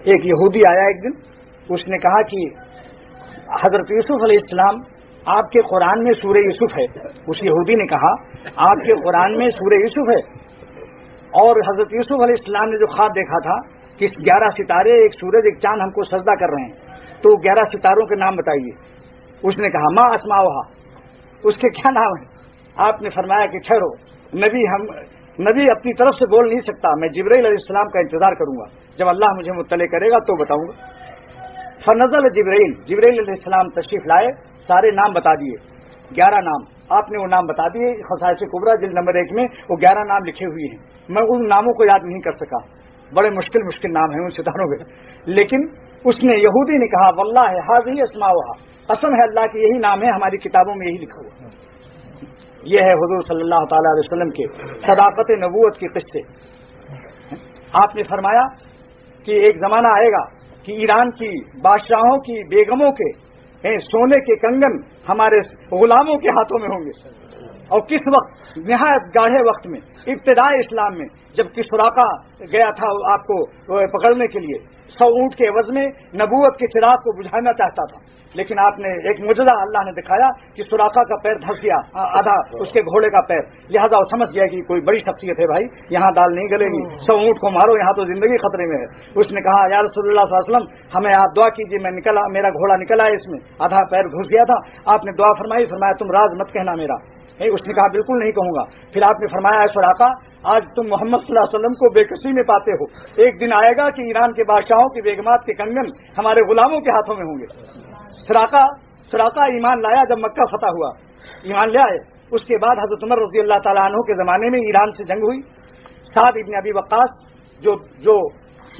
ایک یہودی آیا ایک دن، اس نے کہا کہ حضرت یوسف علیہ السلام آپ کے قرآن میں سورہ یوسف ہے. اس یہودی نے کہا آپ کے قرآن میں سورہ یوسف ہے، اور حضرت یوسف علیہ السلام نے جو خواب دیکھا تھا کہ 11 ستارے، ایک سورج، ایک چاند ہم کو سجدہ کر رہے ہیں، تو 11 ستاروں کے نام بتائیے. اس نے کہا ما اسماؤہا، اس کے کیا نام ہیں؟ آپ نے فرمایا کہ ٹھہرو، نبی اپنی طرف سے بول نہیں سکتا، میں جبرائیل علیہ السلام کا انتظار کروں گا، جب اللہ مجھے مطلع کرے گا تو بتاؤں گا. فنزل جبرائیل علیہ السلام تشریف لائے، سارے نام بتا دیے، 11 نام. آپ نے وہ نام بتا دیے. خصائص کبریٰ جلد نمبر 1 میں وہ 11 نام لکھے ہوئے ہیں. میں ان ناموں کو یاد نہیں کر سکا، بڑے مشکل نام ہیں ان ستاروں کے. لیکن اس نے یہودی نے کہا واللہ ھذہ اسماؤھا، قسم ہے اللہ کی یہی نام ہے، ہماری کتابوں میں یہی لکھا ہوا. یہ ہے حضور صلی اللہ تعالی علیہ وسلم کے صداقت نبوت کی قصے. آپ نے فرمایا کہ ایک زمانہ آئے گا کہ ایران کی بادشاہوں کی بیگموں کے سونے کے کنگن ہمارے غلاموں کے ہاتھوں میں ہوں گے. اور کس وقت؟ نہایت گاڑھے وقت میں، ابتدائی اسلام میں، جب کہ سراقہ گیا تھا آپ کو پکڑنے کے لیے 100 اونٹ کے عوض میں نبوت کے چراغ کو بجھانا چاہتا تھا. لیکن آپ نے ایک معجزہ اللہ نے دکھایا کہ سراقہ کا پیر دھس گیا، آدھا اس کے گھوڑے کا پیر، لہذا وہ سمجھ گیا کہ کوئی بڑی شخصیت ہے بھائی، یہاں دال نہیں گلے گی، 100 اونٹ کو مارو، یہاں تو زندگی خطرے میں ہے. اس نے کہا یا رسول اللہ صلی اللہ علیہ وسلم ہمیں آپ دعا کیجیے، میں نکلا، میرا گھوڑا نکلا ہے، اس میں آدھا پیر گھس گیا تھا. آپ نے دعا فرمائی، فرمایا تم راز مت کہنا میرا. اس نے کہا بالکل نہیں کہوں گا. پھر آپ نے فرمایا اے سراقہ آج تم محمد صلی اللہ علیہ وسلم کو بے کسی میں پاتے ہو، ایک دن آئے گا کہ ایران کے بادشاہوں کی بیگمات کے کنگن ہمارے غلاموں کے ہاتھوں میں ہوں گے. سراقہ ایمان لایا جب مکہ فتح ہوا، ایمان لے آئے. اس کے بعد حضرت عمر رضی اللہ تعالیٰ عنہ کے زمانے میں ایران سے جنگ ہوئی. سعد ابن ابی وقاص جو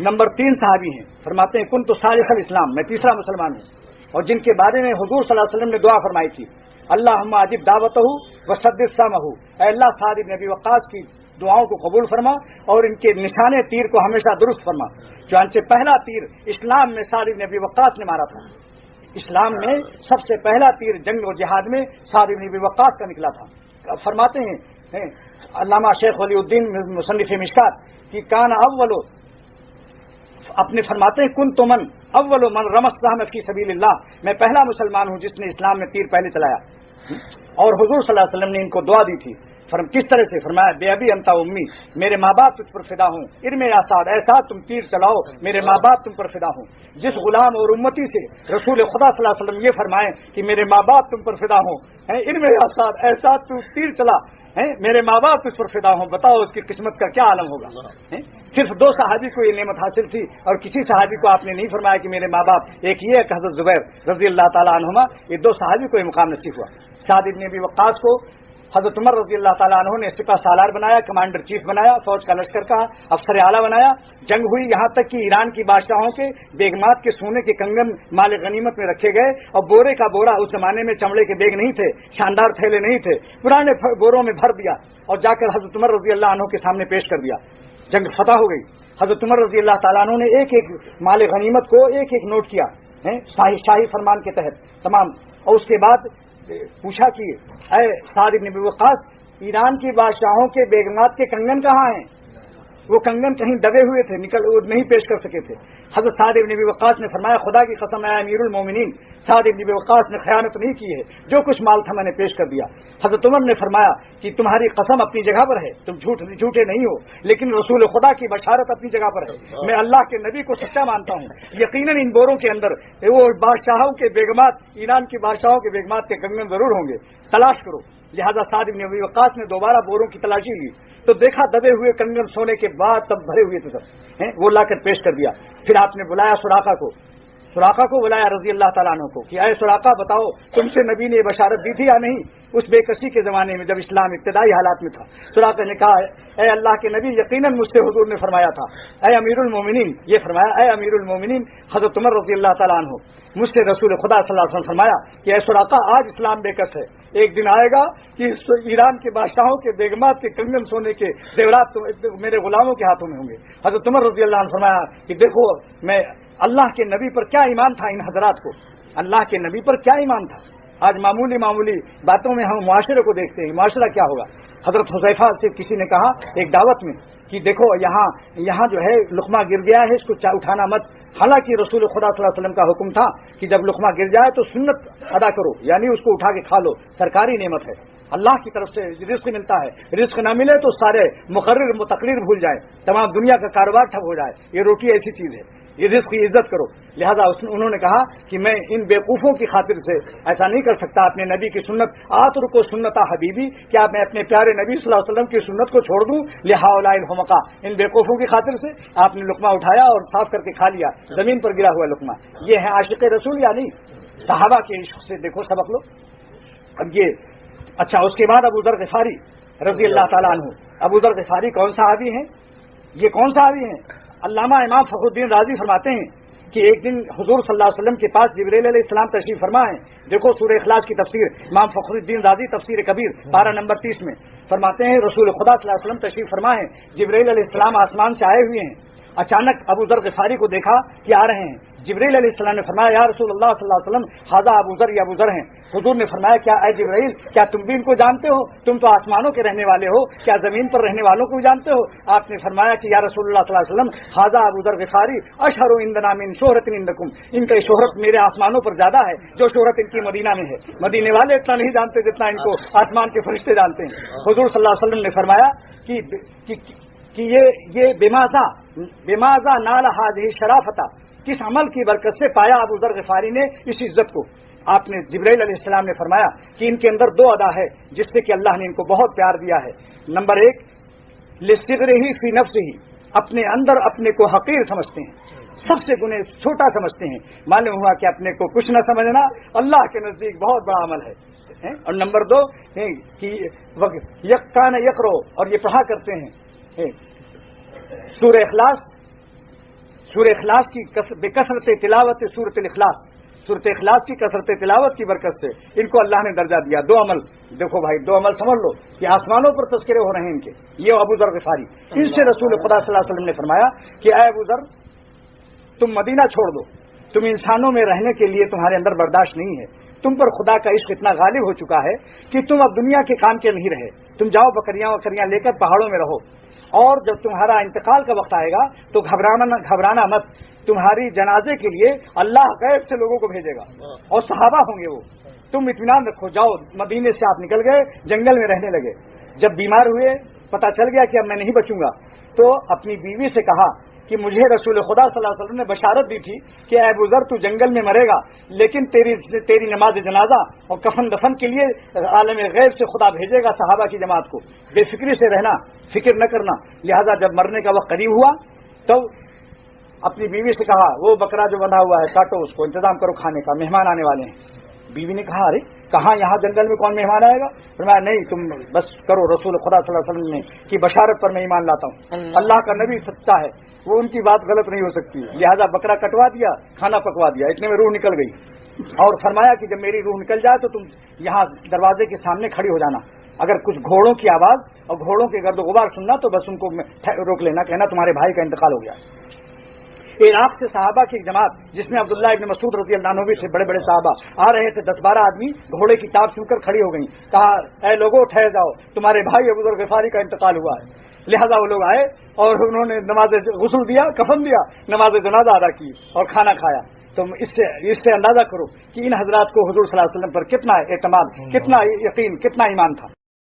نمبر 3 صحابی ہیں، فرماتے ہیں کنت صالح الاسلام، میں تیسرا مسلمان ہوں، اور جن کے بارے میں حضور صلی اللہ علیہ وسلم نے دعا فرمائی تھی اللہم اجب دعوتہ وسدد سمعہ، اے اللہ سعد ابن ابی وقاص کی دعاؤں کو قبول فرما اور ان کے نشانے تیر کو ہمیشہ درست فرما. چنانچہ پہلا تیر اسلام میں سعد ابن ابی وقاص نے مارا تھا. اسلام میں سب سے پہلا تیر جنگ و جہاد میں سعد ابن ابی وقاص کا نکلا تھا. فرماتے ہیں علامہ شیخ ولی الدین مصنف مشکات کہ کان اولو، اپنے فرماتے ہیں کن تو من اول من رمى السهم فی سبیل اللہ، میں پہلا مسلمان ہوں جس نے اسلام میں تیر پہلے چلایا. اور حضور صلی اللہ علیہ وسلم نے ان کو دعا دی تھی. کس طرح سے؟ فرمایا بے ابی انت امی، میرے ماں باپ تجھ پر فدا ہوں، ارمے یا سعد، اے سعد تم تیر چلاؤ، میرے ماں باپ تم پر فدا ہوں. جس غلام اور امتی سے رسول خدا صلی اللہ علیہ وسلم یہ فرمائیں کہ میرے ماں باپ تم پر فدا ہوں، ارمے یا سعد، اے سعد تو تیر چلا، میرے ماں باپ تجھ پر فدا ہوں، بتاؤ اس کی قسمت کا کیا عالم ہوگا. صرف 2 صحابی کو یہ نعمت حاصل تھی اور کسی صحابی کو آپ نے نہیں فرمایا کہ میرے ماں باپ. ایک یہ ہے کہ حضرت زبیر رضی اللہ تعالیٰ عنہما، یہ 2 صحابی کو یہ مقام نصیب ہوا. سعد ابن ابی وقاص کو حضرت عمر رضی اللہ تعالیٰ عنہ نے سپہ سالار بنایا، کمانڈر چیف بنایا، فوج کا لشکر کا افسر اعلیٰ بنایا. جنگ ہوئی، یہاں تک کہ ایران کی بادشاہوں کے بیگمات کے سونے کے کنگن مال غنیمت میں رکھے گئے، اور بورے کا بورا، اس زمانے میں چمڑے کے بیگ نہیں تھے، شاندار تھیلے نہیں تھے، پرانے بوروں میں بھر دیا اور جا کر حضرت عمر رضی اللہ عنہ کے سامنے پیش کر دیا. جنگ فتح ہو گئی. حضرت عمر رضی اللہ تعالیٰ عنہ نے ایک ایک مال غنیمت کو ایک ایک نوٹ کیا شاہی فرمان کے تحت تمام. اور اس کے بعد پوچھا کہ اے سعد ابن ابی وقاص، ایران کی بادشاہوں کے بیگمات کے کنگن کہاں ہیں؟ وہ کنگن کہیں دبے ہوئے تھے، وہ نہیں پیش کر سکے تھے. حضرت سعد ابن ابی وقاص نے فرمایا خدا کی قسم اے امیر المومنین، سعد ابن ابی وقاص نے خیانت نہیں کی ہے، جو کچھ مال تھا میں نے پیش کر دیا. حضرت عمر نے فرمایا کہ تمہاری قسم اپنی جگہ پر ہے، تم جھوٹے نہیں ہو، لیکن رسول خدا کی بشارت اپنی جگہ پر ہے. میں اللہ کے نبی کو سچا مانتا ہوں، یقیناً ان بوروں کے اندر وہ بادشاہوں کے بیگمات، ایران کی بادشاہوں کے بیگمات کے کنگن ضرور ہوں گے، تلاش کرو. لہذا سعد ابن ابی وقاص نے دوبارہ بوروں کی تلاشی لی تو دیکھا دبے ہوئے کنگن سونے کے بعد تب بھرے ہوئے تھے سب، وہ لا کر پیش کر دیا. پھر آپ نے بلایا سراقہ کو بلایا رضی اللہ تعالیٰ عنہ کو کہ اے سراقہ بتاؤ تم سے نبی نے یہ بشارت دی تھی یا نہیں اس بے کسی کے زمانے میں جب اسلام ابتدائی حالات میں تھا. سراقہ نے کہا اے اللہ کے نبی یقیناً مجھ سے حضور نے فرمایا تھا اے امیر المومنین، یہ فرمایا اے امیر المومنین حضرت عمر رضی اللہ تعالیٰ عنہ، مجھ سے رسول خدا صلی اللہ علیہ وسلم فرمایا کہ اے سراقہ آج اسلام بے کس ہے، ایک دن آئے گا کہ ایران کے بادشاہوں کے بیگمات کے کنگن سونے کے زیورات میرے غلاموں کے ہاتھوں میں ہوں گے. حضرت عمر رضی اللہ عنہ فرمایا کہ دیکھو میں اللہ کے نبی پر کیا ایمان تھا، ان حضرات کو اللہ کے نبی پر کیا ایمان تھا. آج معمولی باتوں میں ہم معاشرے کو دیکھتے ہیں، معاشرہ کیا ہوگا. حضرت حذیفہ سے کسی نے کہا ایک دعوت میں کہ دیکھو یہاں جو ہے لقمہ گر گیا ہے، اس کو اٹھانا مت، حالانکہ رسول خدا صلی اللہ علیہ وسلم کا حکم تھا کہ جب لقمہ گر جائے تو سنت ادا کرو، یعنی اس کو اٹھا کے کھا لو، سرکاری نعمت ہے، اللہ کی طرف سے رزق ملتا ہے، رزق نہ ملے تو سارے مقرر متقرر بھول جائیں، تمام دنیا کا کاروبار ٹھپ ہو جائے، یہ روٹی ایسی چیز ہے، یہ رزق کی عزت کرو۔ لہذا انہوں نے کہا کہ میں ان بیوقوفوں کی خاطر سے ایسا نہیں کر سکتا، اپنے نبی کی سنت آترکو سنت حبیبی، کیا میں اپنے پیارے نبی صلی اللہ علیہ وسلم کی سنت کو چھوڑ دوں لہؤلاء الحمقاء، ان بیوقوفوں کی خاطر سے؟ آپ نے لقمہ اٹھایا اور صاف کر کے کھا لیا، زمین پر گرا ہوا لقمہ۔ یہ ہے عاشق رسول یا نہیں؟ صحابہ کے عشق سے دیکھو سبق لو۔ اب یہ اچھا، اس کے بعد ابو ذر غفاری رضی اللہ تعالیٰ عنہ۔ ابو ذر غفاری کون صحابی ہیں؟ یہ کون صحابی ہیں؟ علامہ امام فخر الدین رازی فرماتے ہیں کہ ایک دن حضور صلی اللہ علیہ وسلم کے پاس جبرائیل علیہ السلام تشریف فرما ہے۔ دیکھو سورہ اخلاص کی تفسیر، امام فخر الدین رازی تفسیر کبیر پارہ نمبر 30 میں فرماتے ہیں رسول خدا صلی اللہ علیہ وسلم تشریف فرما ہے، جبرائیل علیہ السلام آسمان سے آئے ہوئے ہیں، اچانک ابو ذر غفاری کو دیکھا کہ آ رہے ہیں۔ جبرائیل علیہ السلام نے فرمایا یا رسول اللہ صلی اللہ علیہ وسلم ھذا ابو ذر، یہ ابو ذر ہیں۔ حضور نے فرمایا کیا اے جبرائیل، کیا تم بھی ان کو جانتے ہو؟ تم تو آسمانوں کے رہنے والے ہو، کیا زمین پر رہنے والوں کو بھی جانتے ہو؟ آپ نے فرمایا کہ یا رسول اللہ صلی اللہ علیہ وسلم ھذا ابو ذر غفاری اشہر عندنا من شہرۃ عندکم، ان کی شہرت میرے آسمانوں پر زیادہ ہے جو شہرت ان کی مدینہ میں ہے، مدینے والے اتنا نہیں جانتے جتنا ان کو آسمان کے فرشتے جانتے ہیں۔ حضور صلی اللہ علیہ وسلم نے فرمایا کہ یہ بماذا نال هذه شرافتا، کس عمل کی برکت سے پایا ابو ذر غفاری نے اس عزت کو؟ آپ نے جبرائیل علیہ السلام نے فرمایا کہ ان کے اندر دو ادا ہے جس سے کہ اللہ نے ان کو بہت پیار دیا ہے۔ نمبر ایک، لصغرہ فی نفسہ، اپنے اندر اپنے کو حقیر سمجھتے ہیں، سب سے گنے چھوٹا سمجھتے ہیں، معلوم ہوا کہ اپنے کو کچھ نہ سمجھنا اللہ کے نزدیک بہت بڑا عمل ہے۔ اور نمبر دو کہ یقان یقرو، اور یہ پڑھا کرتے ہیں سورہ اخلاص کی بکثرت تلاوت سورۃ الاخلاص، سورۃ اخلاص کی کثرت تلاوت کی برکت سے ان کو اللہ نے درجہ دیا۔ دو عمل دیکھو بھائی، دو عمل سمجھ لو کہ آسمانوں پر تذکرے ہو رہے ہیں ان کے، یہ ابو ذر غفاری۔ ان سے رسول خدا صلی اللہ علیہ وسلم نے فرمایا کہ اے ابو ذر، تم مدینہ چھوڑ دو، تم انسانوں میں رہنے کے لیے تمہارے اندر برداشت نہیں ہے، تم پر خدا کا عشق اتنا غالب ہو چکا ہے کہ تم اب دنیا کے کام کے نہیں رہے، تم جاؤ بکریاں لے کر پہاڑوں میں رہو، اور جب تمہارا انتقال کا وقت آئے گا تو گھبرانا مت، تمہاری جنازے کے لیے اللہ غیب سے لوگوں کو بھیجے گا اور صحابہ ہوں گے وہ، تم اطمینان رکھو، جاؤ۔ مدینے سے آپ نکل گئے، جنگل میں رہنے لگے، جب بیمار ہوئے، پتہ چل گیا کہ اب میں نہیں بچوں گا، تو اپنی بیوی سے کہا کہ مجھے رسول خدا صلی اللہ علیہ وسلم نے بشارت دی تھی کہ اے ابو ذر تو جنگل میں مرے گا، لیکن تیری نماز جنازہ اور کفن دفن کے لیے عالم غیب سے خدا بھیجے گا صحابہ کی جماعت کو، بے فکری سے رہنا، فکر نہ کرنا۔ لہذا جب مرنے کا وقت قریب ہوا تو اپنی بیوی سے کہا وہ بکرا جو بندھا ہوا ہے کاٹو، اس کو انتظام کرو کھانے کا، مہمان آنے والے ہیں۔ بیوی نے کہا ارے کہاں، یہاں جنگل میں کون مہمان آئے گا؟ فرمایا نہیں، تم بس کرو، رسول خدا صلی اللہ علیہ وسلم نے کی بشارت پر میں ایمان لاتا ہوں، اللہ کا نبی سچا ہے، وہ ان کی بات غلط نہیں ہو سکتی، لہذا بکرا کٹوا دیا، کھانا پکوا دیا، اتنے میں روح نکل گئی، اور فرمایا کہ جب میری روح نکل جائے تو تم یہاں دروازے کے سامنے کھڑی ہو جانا، اگر کچھ گھوڑوں کی آواز اور گھوڑوں کے گرد و غبار سننا تو بس ان کو روک لینا، کہنا تمہارے بھائی کا انتقال ہو گیا۔ عراق سے صحابہ کی ایک جماعت جس میں عبداللہ ابن مسعود رضی اللہ عنہ بھی تھے، بڑے بڑے صحابہ آ رہے تھے، 10-12 آدمی گھوڑے کی ٹاپ سن کر کھڑی ہو گئیں، کہا اے لوگوں ٹھہر جاؤ، تمہارے بھائی ابو ذر غفاری کا انتقال ہوا ہے۔ لہذا وہ لوگ آئے اور انہوں نے نماز غسل دیا، کفن دیا، نماز جنازہ ادا کی اور کھانا کھایا۔ تم اس سے اندازہ کرو کہ ان حضرات کو حضور صلی اللہ علیہ وسلم پر کتنا اعتماد، کتنا یقین، کتنا ایمان تھا۔